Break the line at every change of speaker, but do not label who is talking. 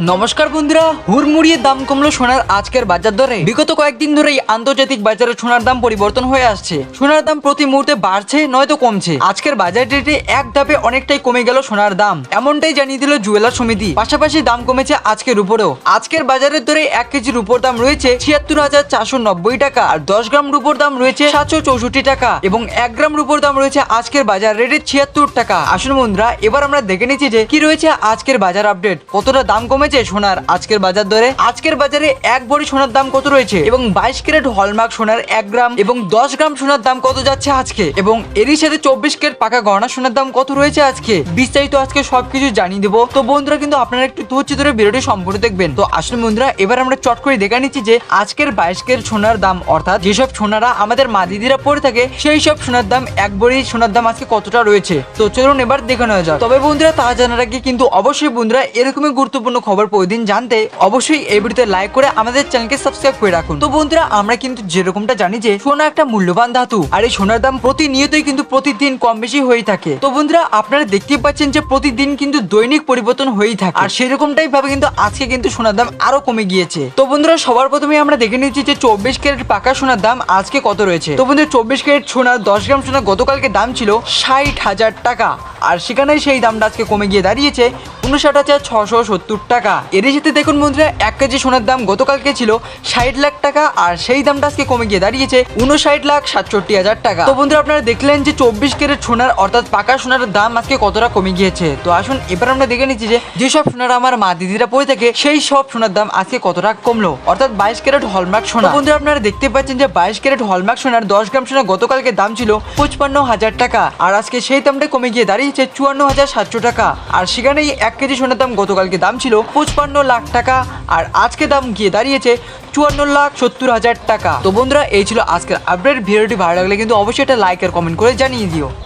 নমস্কার বন্ধুরা, হুড়মুড়িয়ে দাম কমলো সোনার আজকের বাজার দরে। বিগত কয়েকদিন ধরেই আন্তর্জাতিক বাজারে সোনার দাম পরিবর্তন হয়ে আসছে। সোনার দাম প্রতি মুহূর্তে বাড়ছে নয়তো কমছে। আজকের বাজার রেটে এক ধাপে অনেকটাই কমে গেল সোনার দাম, এমনটাই জানিয়ে দিল জুয়েলার সমিতি। পাশাপাশি দাম কমেছে আজকের উপরেও। আজকের বাজারের দরে 1 কেজি রূপোর দাম রয়েছে ৭৬,৪৯০ টাকা, আর 10 গ্রাম রূপোর দাম রয়েছে ৭৬৪ টাকা এবং 1 গ্রাম রূপোর দাম রয়েছে আজকের বাজার রেটে ৭৬ টাকা। আসুন বন্ধুরা, এবার আমরা দেখে নিচ্ছি যে কি রয়েছে আজকের বাজার আপডেট, কতটা দাম কমেছে সোনার আজকের বাজার দরে। আজকের বাজারে 1 ভরি সোনার দাম কত রয়েছে এবং 22 ক্যারেট হলমার্ক সোনার 1 গ্রাম এবং 10 গ্রাম সোনার দাম কত যাচ্ছে আজকে, এবং এরই সাথে 24 ক্যারেট পাকা গহনা সোনার দাম কত রয়েছে আজকে। বিস্তারিত আজকে সবকিছু জানিয়ে দেবো। তো বন্ধুরা কিন্তু আপনারা একটু ধৈর্য ধরে ভিডিওটি সম্পূর্ণ দেখবেন। তো আসলে বন্ধুরা, এবার আমরা চট করে দেখে নিচ্ছি যে আজকের 22 ক্যারেট সোনার দাম, অর্থাৎ যেসব সোনারা আমাদের মা দিদিরা পরে থাকে সেই সব সোনার দাম, 1 ভরি সোনার দাম আজকে কতটা রয়েছে। তো চলুন এবার দেখে নেওয়া যাক। তবে বন্ধুরা, তা জানার আগে কিন্তু অবশ্যই বন্ধুরা এরকমই গুরুত্বপূর্ণ খবর প্রতিদিন জানতে অবশ্যই এই ভিডিওতে লাইক করে আমাদের চ্যানেলকে সাবস্ক্রাইব করে রাখুন। তো বন্ধুরা, আমরা কিন্তু যেরকমটা জানি যে সোনা একটা মূল্যবান ধাতু, আর এই সোনার দাম প্রতিনিয়তই কিন্তু প্রতিদিন কম বেশি হয়ে থাকে। তো বন্ধুরা, আপনারা দেখতেই পাচ্ছেন যে প্রতিদিন কিন্তু দৈনিক পরিবর্তন হয়েই থাকে, আর সেরকমটাই ভাবে কিন্তু আজকে কিন্তু সোনার দাম আরো কমে গিয়েছে। তো বন্ধুরা, সবার প্রথমে আমরা দেখে নিচ্ছি যে 24 ক্যারেট পাকা সোনার দাম আজকে কত রয়েছে। তো বন্ধুরা, 24 ক্যারেট সোনার 10 গ্রাম সোনা গতকালকে দাম ছিল 60,000 টাকা, আর সেখানে সেই দামটা আজকে কমে গিয়ে দাঁড়িয়েছে 59,670 টাকা। এরই সাথে দেখুন বন্ধুরা, 1 কেজি সোনার দাম গতকালকে ছিল 60 লাখ টাকা, আর সেই দামটা আজকে কমে গিয়ে দাঁড়িয়েছে 59,67,000 টাকা। তো বন্ধুরা, আপনারা দেখলেন যে 24 ক্যারেট সোনার অর্থাৎ পাকা সোনার দাম আজকে কতটা কমে গিয়েছে। তো আসুন এবার আমরা দেখে নিচ্ছি যে যেসব সোনার আমার মা দিদিরা পরে থাকে সেই সব সোনার দাম আজকে কতটা কমলো, অর্থাৎ 22 ক্যারেট হলমার্ক সোনা। বন্ধুরা, আপনারা দেখতে পাচ্ছেন যে 22 ক্যারেট হলমার্ক সোনার 10 গ্রাম সোনা গতকালকে দাম ছিল 55,000 টাকা, আর আজকে সেই দামটা কমে গিয়ে দাঁড়িয়েছে 54,700 টাকা। আর সেখানেই 1 কেজি সোনার দাম গতকালকে দাম ছিল 55 লাখ টাকা, আর আজকে দাম গিয়ে দাঁড়িয়েছে 54,70,000 টাকা। তো বন্ধুরা, এই ছিল আজকের আপডেট। ভিডিওটি ভালো লাগলে কিন্তু অবশ্যই একটা লাইক আর কমেন্ট করে জানিয়ে দিও।